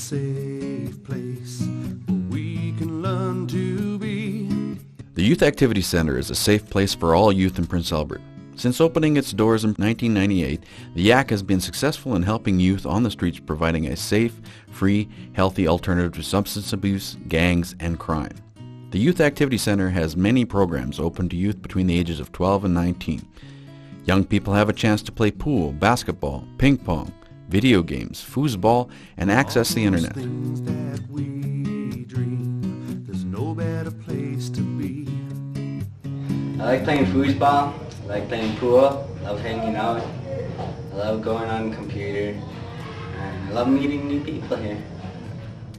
safe place where we can learn to be. The Youth Activity Center is a safe place for all youth in Prince Albert. Since opening its doors in 1998, the YAC has been successful in helping youth on the streets, providing a safe, free, healthy alternative to substance abuse, gangs, and crime. The Youth Activity Center has many programs open to youth between the ages of 12 and 19. Young people have a chance to play pool, basketball, ping pong, video games, foosball, and access the internet. Things that we dream, there's no better place to be. I like playing foosball, I like playing pool, I love hanging out, I love going on the computer, and I love meeting new people here.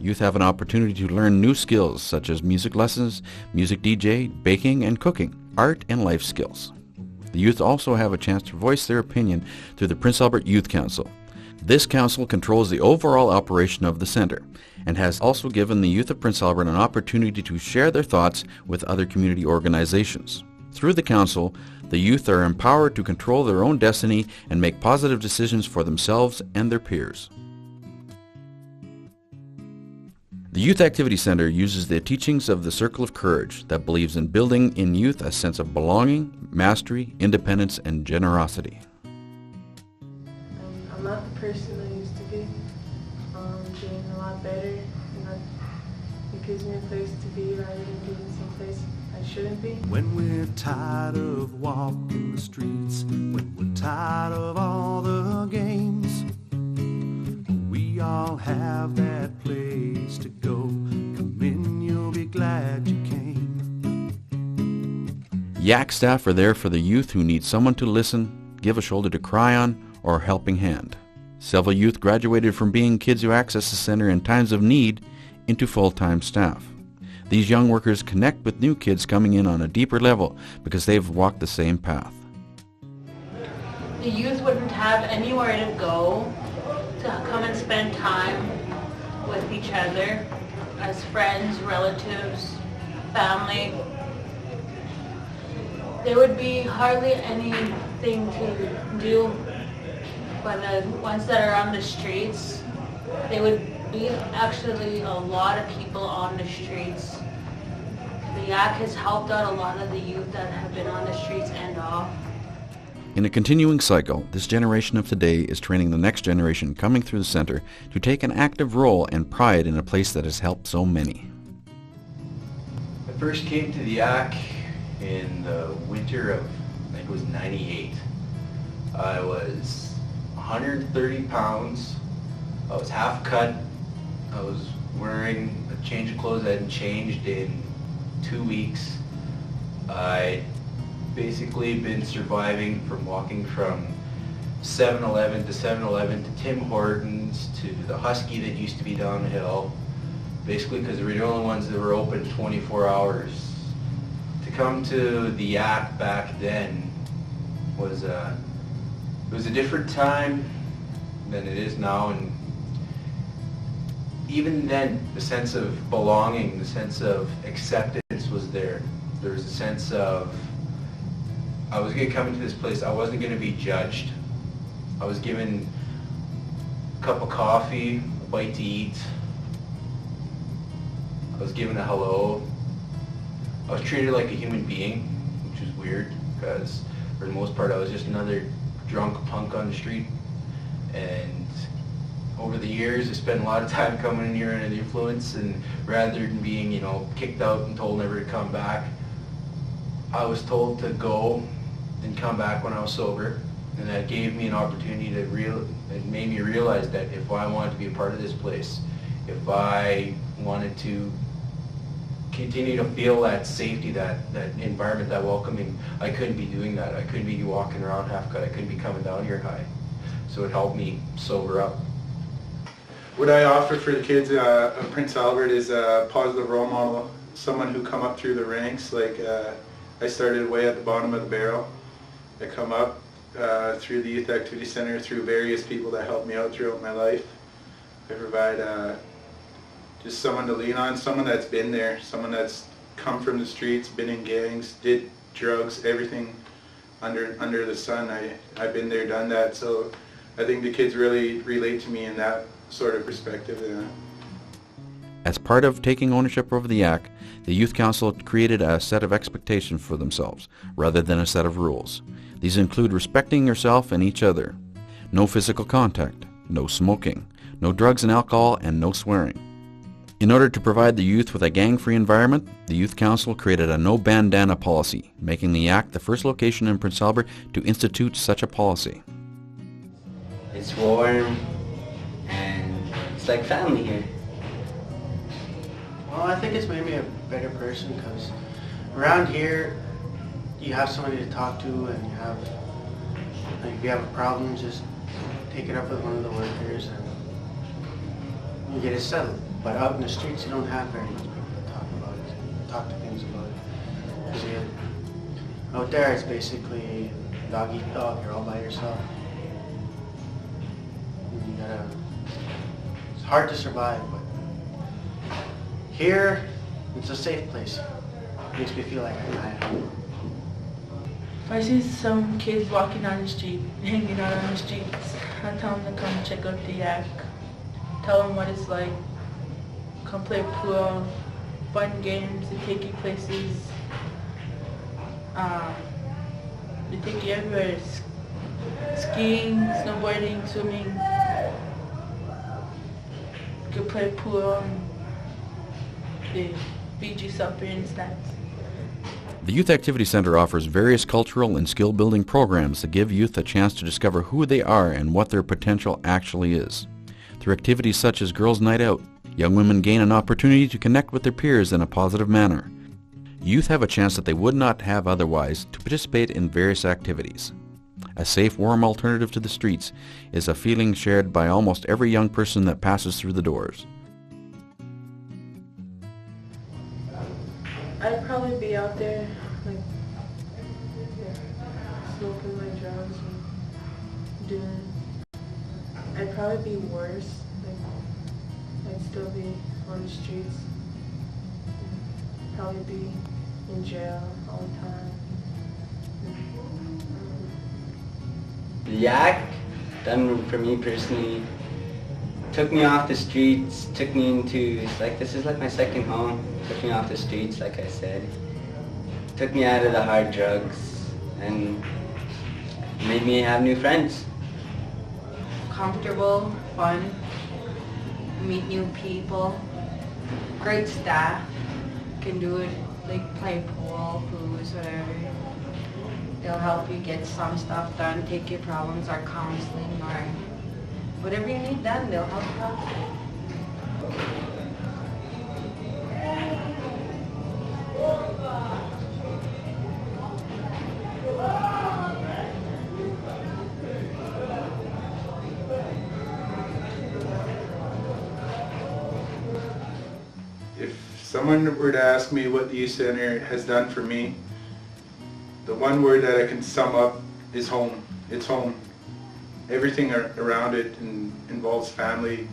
Youth have an opportunity to learn new skills such as music lessons, music DJ, baking and cooking, art and life skills. The youth also have a chance to voice their opinion through the Prince Albert Youth Council. This council controls the overall operation of the center and has also given the youth of Prince Albert an opportunity to share their thoughts with other community organizations. Through the council, the youth are empowered to control their own destiny and make positive decisions for themselves and their peers. The Youth Activity Center uses the teachings of the Circle of Courage that believes in building in youth a sense of belonging, mastery, independence, and generosity. I'm not the person I used to be. Doing a lot better. It gives me a place to be rather than being someplace I shouldn't be. When we're tired of walking the streets, when we're tired of all the games, we all have that place to go. Come in, you'll be glad you came. YAC staff are there for the youth who need someone to listen, give a shoulder to cry on, or a helping hand. Several youth graduated from being kids who access the center in times of need into full-time staff. These young workers connect with new kids coming in on a deeper level because they've walked the same path. The youth wouldn't have anywhere to go to come and spend time with each other as friends, relatives, family. There would be hardly anything to do, but the ones that are on the streets, they would be actually a lot of people on the streets. The YAC has helped out a lot of the youth that have been on the streets and off. In a continuing cycle, this generation of today is training the next generation coming through the center to take an active role and pride in a place that has helped so many. I first came to the YAC in the winter of, I think it was 98. I was 130 pounds, I was half cut, I was wearing a change of clothes I hadn't changed in 2 weeks. I'd basically been surviving from walking from 7-Eleven to 7-Eleven to Tim Hortons to the Husky that used to be down the hill, basically because they were the only ones that were open 24 hours. To come to the YAC back then was it was a different time than it is now, and even then the sense of belonging, the sense of acceptance was there. There was a sense of I was going to come into this place, I wasn't going to be judged. I was given a cup of coffee, a bite to eat. I was given a hello. I was treated like a human being, which was weird because for the most part I was just another drunk punk on the street. And over the years I spent a lot of time coming in here under the influence, and rather than being, kicked out and told never to come back, I was told to go and come back when I was sober, and that gave me an opportunity it made me realize that if I wanted to be a part of this place, if I wanted to continue to feel that safety, that environment, that welcoming, I couldn't be doing that. I couldn't be walking around half cut. I couldn't be coming down here high. So it helped me sober up. What I offer for the kids of Prince Albert is a positive role model, someone who come up through the ranks. Like I started way at the bottom of the barrel. I come up through the Youth Activity Center, through various people that helped me out throughout my life. I provide just someone to lean on, someone that's been there, someone that's come from the streets, been in gangs, did drugs, everything under the sun. I've been there, done that. So I think the kids really relate to me in that sort of perspective. Yeah. As part of taking ownership over the Yak, the Youth Council created a set of expectations for themselves, rather than a set of rules. These include respecting yourself and each other, no physical contact, no smoking, no drugs and alcohol, and no swearing. In order to provide the youth with a gang-free environment, the Youth Council created a no bandana policy, making the Yak the first location in Prince Albert to institute such a policy. It's warm and it's like family here. Well, I think it's made me a better person because around here you have somebody to talk to, and you have, like, if you have a problem, just take it up with one of the workers and you get it settled. But out in the streets you don't have very much people to talk to things about it. Because out there it's basically dog eat dog, you're all by yourself. And it's hard to survive, but here, it's a safe place. It makes me feel like I'm at home. If I see some kids walking on the street, hanging out on the streets, I tell them to come check out the Yak. Tell them what it's like. Come play pool, fun games, they take you places. They take you everywhere. Skiing, snowboarding, swimming. You can play pool. They feed you supper and snacks. The Youth Activity Center offers various cultural and skill-building programs that give youth a chance to discover who they are and what their potential actually is. Through activities such as Girls' Night Out, young women gain an opportunity to connect with their peers in a positive manner. Youth have a chance that they would not have otherwise to participate in various activities. A safe, warm alternative to the streets is a feeling shared by almost every young person that passes through the doors. I'd probably be out there, like, smoking my drugs and doing. I'd probably be worse. Like, I'd still be on the streets. Probably be in jail all the time. The Yak, done for me personally, took me off the streets, took me into, this is like my second home. Took me off the streets, like I said. Took me out of the hard drugs and made me have new friends. Comfortable, fun, meet new people, great staff, can do it, like play pool, booze, whatever. They'll help you get some stuff done, take your problems or counseling or whatever you need done, they'll help you out. If someone were to ask me what the Youth Center has done for me, the one word that I can sum up is home. It's home. Everything around it involves family,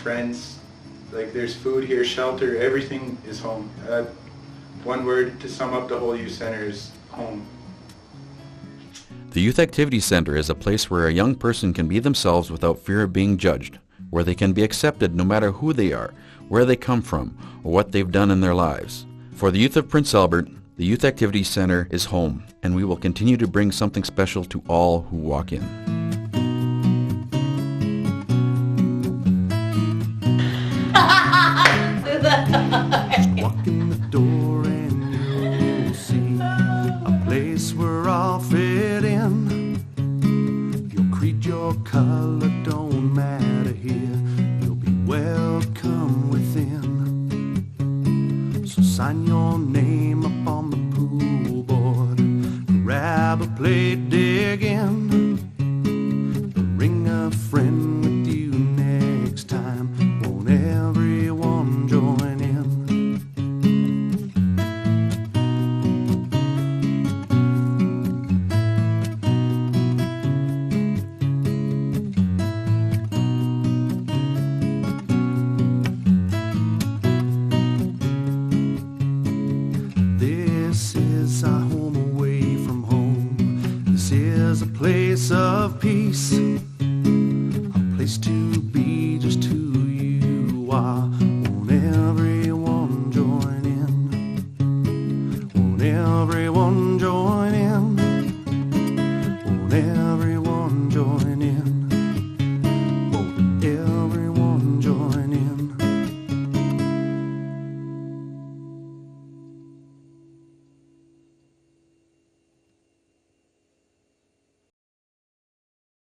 friends. Like, there's food here, shelter, everything is home. One word to sum up the whole Youth Center is home. The Youth Activity Center is a place where a young person can be themselves without fear of being judged, where they can be accepted no matter who they are, where they come from, or what they've done in their lives. For the youth of Prince Albert, the Youth Activity Center is home, and we will continue to bring something special to all who walk in. Walk in the door and you'll see a place where all fit in. Your creed, your color don't matter here. You'll be welcome within. So sign your name up on the pool board. Grab a plate, dig in. Bring a friend with you next time. Won't everyone join in? This is our home away from home. This is a place of peace. A place to be just who you are. Won't when everyone